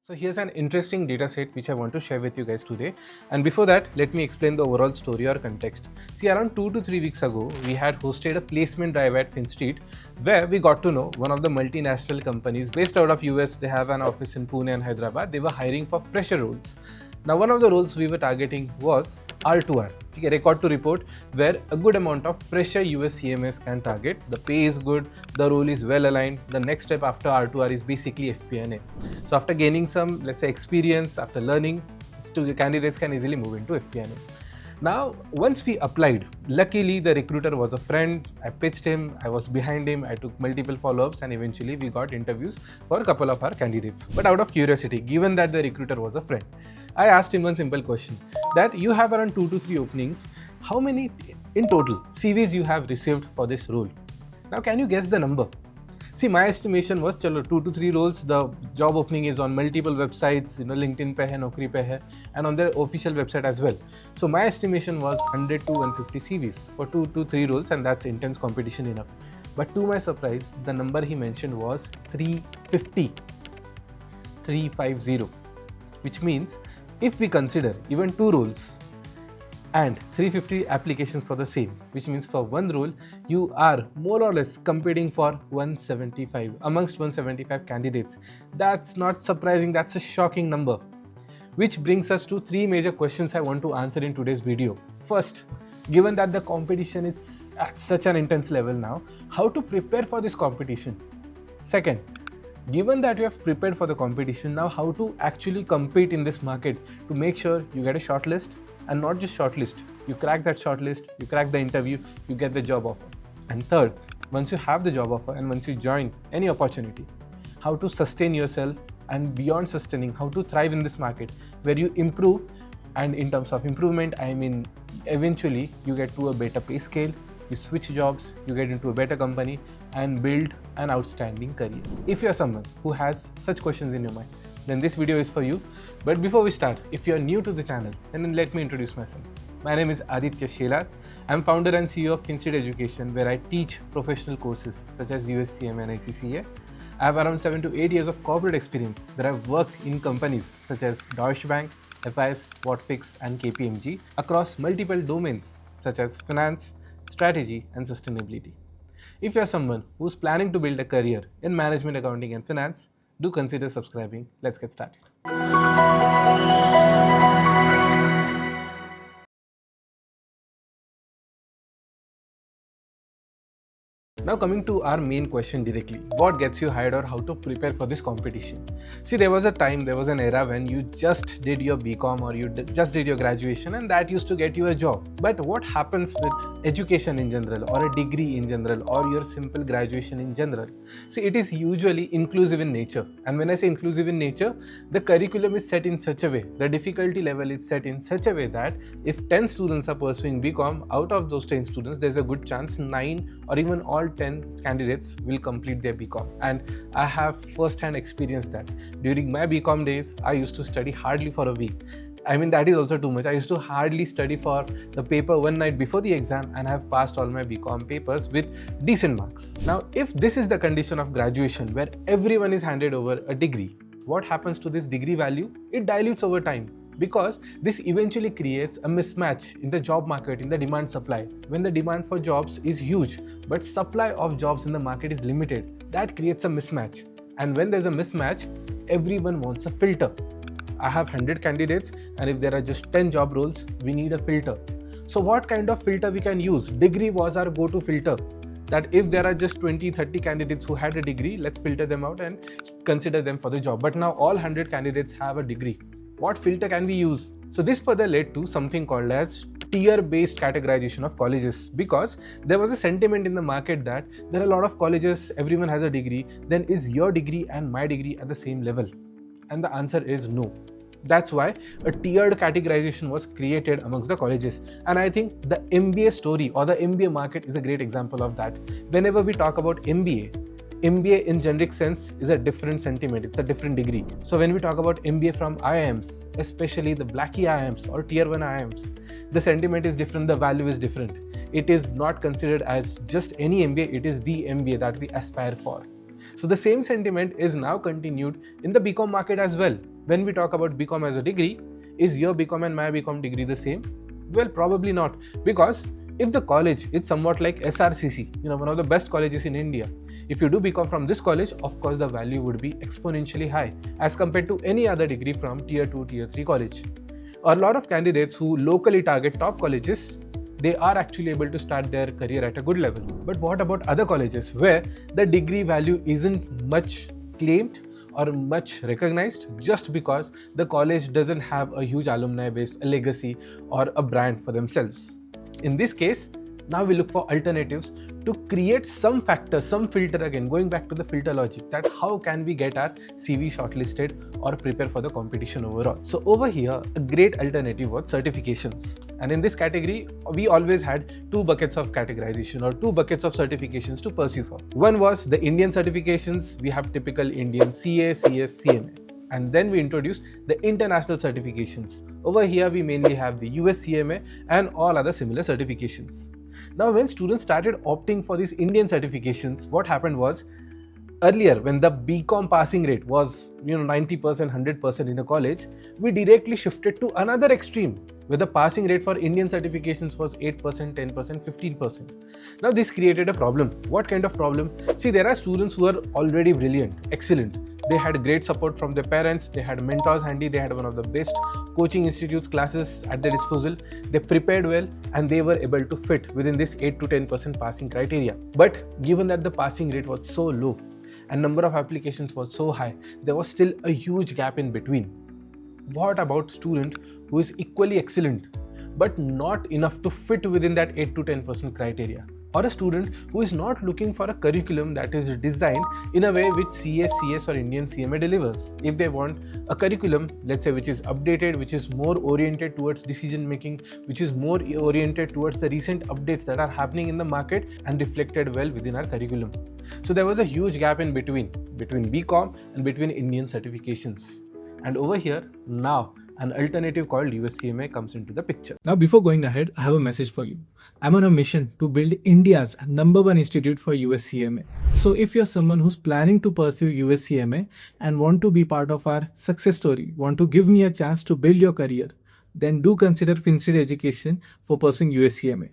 So here's an interesting data set which I want to share with you guys today. And before that, let me explain the overall story or context. See, around 2 to 3 weeks ago, we had hosted a placement drive at FinStreet where we got to know one of the multinational companies based out of US. They have an office in Pune and Hyderabad. They were hiring for fresher roles. Now, one of the roles we were targeting was R2R, record to report, where a good amount of fresher US CMAs can target. The pay is good, the role is well aligned. The next step after R2R is basically FP&A. So after gaining some, let's say, experience, after learning, candidates can easily move into FP&A. Now, once we applied, luckily the recruiter was a friend. I pitched him, I was behind him, I took multiple follow-ups, and eventually we got interviews for a couple of our candidates. But out of curiosity, given that the recruiter was a friend, I asked him one simple question, that you have around 2 to 3 openings, how many in total CVs you have received for this role? Now can you guess the number? See, my estimation was 2 to 3 roles, the job opening is on multiple websites, LinkedIn pe hai, Naukri pe hai, and on their official website as well. So my estimation was 100 to 150 CVs for 2 to 3 roles, and that's intense competition enough. But to my surprise, the number he mentioned was 350, which means if we consider even 2 roles and 350 applications for the same, which means for one role, you are more or less competing for 175 amongst 175 candidates. That's not surprising, that's a shocking number. Which brings us to 3 major questions I want to answer in today's video. First, given that the competition is at such an intense level now, how to prepare for this competition? Second, given that you have prepared for the competition, now how to actually compete in this market to make sure you get a shortlist, and not just shortlist, you crack that shortlist, you crack the interview, you get the job offer. And third, once you have the job offer and once you join any opportunity, how to sustain yourself, and beyond sustaining, how to thrive in this market where you improve. And in terms of improvement, I mean eventually you get to a better pay scale, you switch jobs, you get into a better company and build an outstanding career. If you're someone who has such questions in your mind, then this video is for you. But before we start, if you're new to the channel, then let me introduce myself. My name is Aditya Shelar. I'm founder and CEO of FinStreet Education, where I teach professional courses such as US CMA and ICCA. I have around 7 to 8 years of corporate experience where I've worked in companies such as Deutsche Bank, FIS, Whatfix and KPMG across multiple domains such as finance, strategy and sustainability. If you're someone who's planning to build a career in management, accounting and finance, do consider subscribing. Let's get started. Now coming to our main question directly, what gets you hired or how to prepare for this competition? See, there was a time, there was an era when you just did your BCom or you just did your graduation and that used to get you a job. But what happens with education in general or a degree in general or your simple graduation in general? See, it is usually inclusive in nature. And when I say inclusive in nature, the curriculum is set in such a way, the difficulty level is set in such a way that if 10 students are pursuing BCom, out of those 10 students, there's a good chance 9 or even all 10 candidates will complete their BCom. And I have first-hand experienced that. During my BCom days, I used to study hardly for a week. I mean, that is also too much. I used to hardly study for the paper one night before the exam and I have passed all my BCom papers with decent marks. Now, if this is the condition of graduation where everyone is handed over a degree, what happens to this degree value? It dilutes over time, because this eventually creates a mismatch in the job market, in the demand supply. When the demand for jobs is huge, but supply of jobs in the market is limited, that creates a mismatch. And when there's a mismatch, everyone wants a filter. I have 100 candidates, and if there are just 10 job roles, we need a filter. So what kind of filter we can use? Degree was our go-to filter. That if there are just 20-30 candidates who had a degree, let's filter them out and consider them for the job. But now all 100 candidates have a degree. What filter can we use? So this further led to something called as tier-based categorization of colleges, because there was a sentiment in the market that there are a lot of colleges, everyone has a degree, then is your degree and my degree at the same level? And the answer is no. That's why a tiered categorization was created amongst the colleges. And I think the MBA story or the MBA market is a great example of that. Whenever we talk about MBA in generic sense is a different sentiment, it's a different degree. So when we talk about MBA from IIMs, especially the Blackie IIMs or Tier 1 IIMs, the sentiment is different, the value is different. It is not considered as just any MBA, it is the MBA that we aspire for. So the same sentiment is now continued in the BCom market as well. when we talk about BCom as a degree, is your BCom and my BCom degree the same? Well, probably not, because if the college is somewhat like SRCC, one of the best colleges in India, if you do BCom from this college, of course the value would be exponentially high as compared to any other degree from tier 2, tier 3 college. A lot of candidates who locally target top colleges, they are actually able to start their career at a good level. But what about other colleges where the degree value isn't much claimed or much recognized just because the college doesn't have a huge alumni base, a legacy, or a brand for themselves? In this case, now we look for alternatives to create some factor, some filter, again going back to the filter logic, that how can we get our CV shortlisted or prepare for the competition overall. So over here, a great alternative was certifications. And in this category, we always had two buckets of categorization or two buckets of certifications to pursue for. One was the Indian certifications. We have typical Indian CA, CS, CMA. And then we introduced the international certifications. Over here, we mainly have the US CMA and all other similar certifications. Now, when students started opting for these Indian certifications, what happened was, earlier when the BCom passing rate was 90%, 100% in a college, we directly shifted to another extreme where the passing rate for Indian certifications was 8%, 10%, 15%. Now this created a problem. What kind of problem? See, there are students who are already brilliant, excellent. They had great support from their parents, they had mentors handy, they had one of the best coaching institutes classes at their disposal, they prepared well, and they were able to fit within this 8 to 10% passing criteria. But given that the passing rate was so low and number of applications was so high, there was still a huge gap in between. What about student who is equally excellent but not enough to fit within that 8 to 10% criteria? Or a student who is not looking for a curriculum that is designed in a way which CS, CS or Indian CMA delivers. If they want a curriculum, let's say, which is updated, which is more oriented towards decision making, which is more oriented towards the recent updates that are happening in the market and reflected well within our curriculum. So there was a huge gap in between BCom and between Indian certifications. And over here, now an alternative called US CMA comes into the picture. Now, before going ahead, I have a message for you. I'm on a mission to build India's #1 institute for US CMA. So if you're someone who's planning to pursue US CMA and want to be part of our success story, want to give me a chance to build your career, then do consider FinStreet education for pursuing US CMA.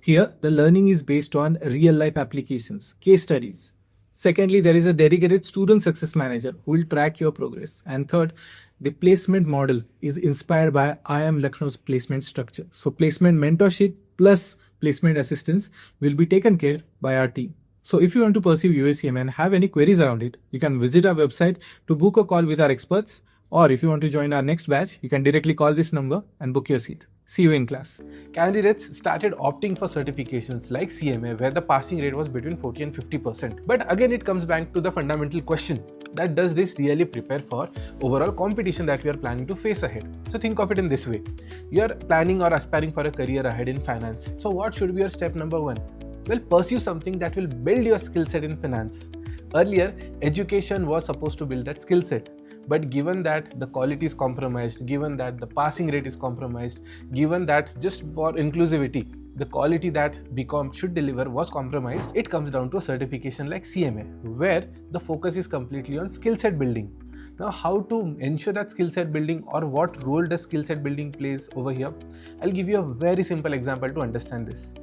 Here, the learning is based on real-life applications, case studies. Secondly, there is a dedicated student success manager who will track your progress. And third, the placement model is inspired by IIM Lucknow's placement structure. So placement mentorship plus placement assistance will be taken care by our team. So if you want to pursue US CMA and have any queries around it, you can visit our website to book a call with our experts. Or if you want to join our next batch, you can directly call this number and book your seat. See you in class. Candidates started opting for certifications like CMA where the passing rate was between 40 and 50%. But again, it comes back to the fundamental question that does this really prepare for overall competition that we are planning to face ahead? So think of it in this way. You are planning or aspiring for a career ahead in finance. So what should be your step number 1? Well, pursue something that will build your skill set in finance. Earlier, education was supposed to build that skill set. But given that the quality is compromised, given that the passing rate is compromised, given that just for inclusivity, the quality that BCom should deliver was compromised, it comes down to a certification like CMA, where the focus is completely on skill set building. Now, how to ensure that skill set building, or what role does skill set building plays over here? I'll give you a very simple example to understand this.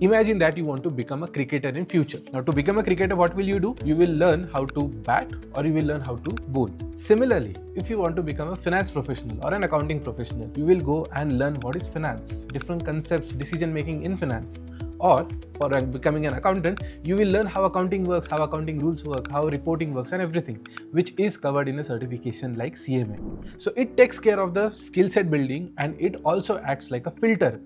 Imagine that you want to become a cricketer in future. Now, to become a cricketer, what will you do? You will learn how to bat or you will learn how to bowl. Similarly, if you want to become a finance professional or an accounting professional, you will go and learn what is finance, different concepts, decision making in finance. Or for becoming an accountant, you will learn how accounting works, how accounting rules work, how reporting works and everything, which is covered in a certification like CMA. So it takes care of the skill set building and it also acts like a filter,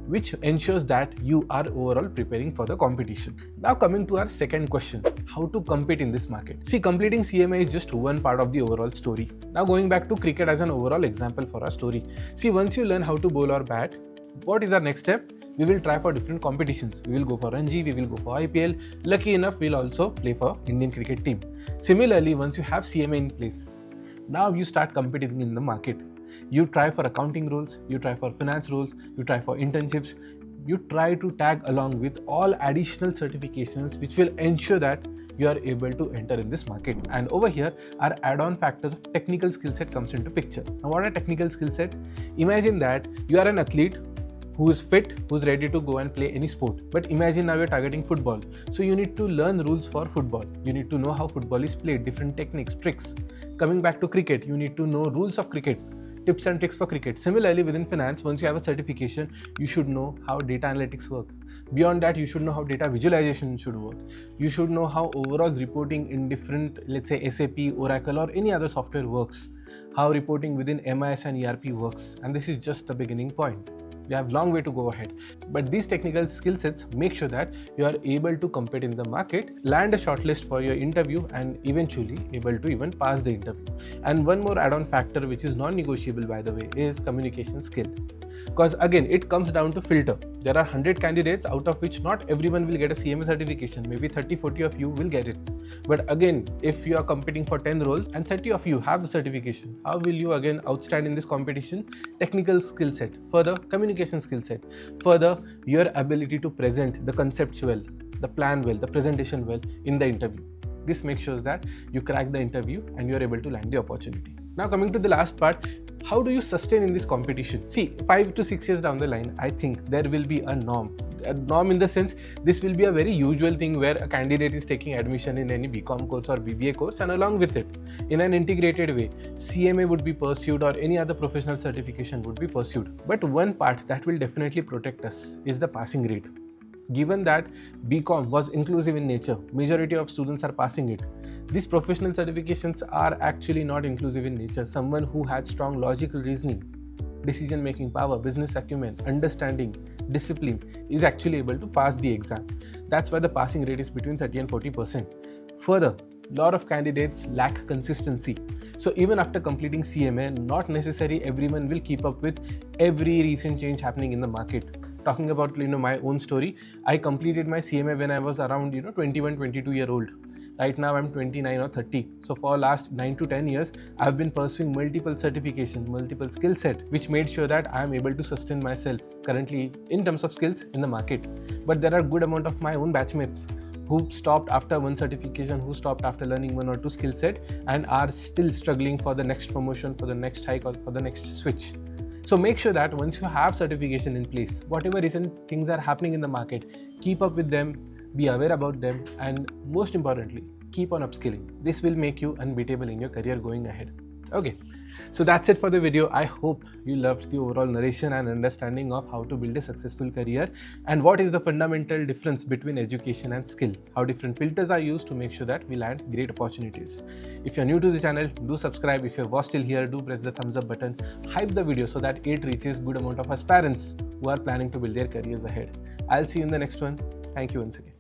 which ensures that you are overall preparing for the competition. Now coming to our second question, how to compete in this market? See, completing CMA is just one part of the overall story. Now going back to cricket as an overall example for our story. See, once you learn how to bowl or bat, what is our next step? We will try for different competitions. We will go for Ranji, we will go for IPL. Lucky enough, we'll also play for Indian cricket team. Similarly, once you have CMA in place, now you start competing in the market. You try for accounting roles, you try for finance roles, you try for internships, you try to tag along with all additional certifications which will ensure that you are able to enter in this market. And over here, our add-on factors of technical skill set comes into picture. Now, what are technical skill set? Imagine that you are an athlete who is fit, who's ready to go and play any sport. But imagine now you're targeting football. So you need to learn rules for football. You need to know how football is played, different techniques, tricks. Coming back to cricket, you need to know rules of cricket, tips and tricks for cricket. Similarly, within finance, once you have a certification, you should know how data analytics work. Beyond that, you should know how data visualization should work. You should know how overall reporting in different, let's say SAP, Oracle or any other software works. How reporting within MIS and ERP works. And this is just the beginning point. You have a long way to go ahead. But these technical skill sets make sure that you are able to compete in the market, land a shortlist for your interview and eventually able to even pass the interview. And one more add-on factor which is non-negotiable, by the way, is communication skill. Because again, it comes down to filter. There are 100 candidates, out of which not everyone will get a CMA certification. Maybe 30-40 of you will get it. But again, if you are competing for 10 roles and 30 of you have the certification, how will you again outstand in this competition? Technical skill set, further communication skill set, further your ability to present the concepts well, the plan well, the presentation well in the interview. This makes sure that you crack the interview and you are able to land the opportunity. Now coming to the last part, how do you sustain in this competition? See, 5 to 6 years down the line, I think there will be a norm. A norm in the sense, this will be a very usual thing where a candidate is taking admission in any BCom course or BBA course, and along with it, in an integrated way, CMA would be pursued or any other professional certification would be pursued. But one part that will definitely protect us is the passing rate. Given that BCom was inclusive in nature, majority of students are passing it. These professional certifications are actually not inclusive in nature. Someone who had strong logical reasoning, decision-making power, business acumen, understanding, discipline is actually able to pass the exam. That's why the passing rate is between 30 and 40%. Further, a lot of candidates lack consistency. So even after completing CMA, not necessarily everyone will keep up with every recent change happening in the market. Talking about my own story, I completed my CMA when I was around 21, 22-year-old. Right now I'm 29 or 30. So for last 9 to 10 years, I've been pursuing multiple certifications, multiple skill set, which made sure that I'm able to sustain myself currently in terms of skills in the market. But there are good amount of my own batchmates who stopped after one certification, who stopped after learning 1 or 2 skill set and are still struggling for the next promotion, for the next hike or for the next switch. So make sure that once you have certification in place, whatever recent things are happening in the market, keep up with them, be aware about them, and most importantly, keep on upskilling. This will make you unbeatable in your career going ahead. Okay, so that's it for the video. I hope you loved the overall narration and understanding of how to build a successful career and what is the fundamental difference between education and skill, how different filters are used to make sure that we land great opportunities. If you're new to the channel, do subscribe. If you're still here, do press the thumbs up button, hype the video so that it reaches good amount of aspirants who are planning to build their careers ahead. I'll see you in the next one. Thank you once again.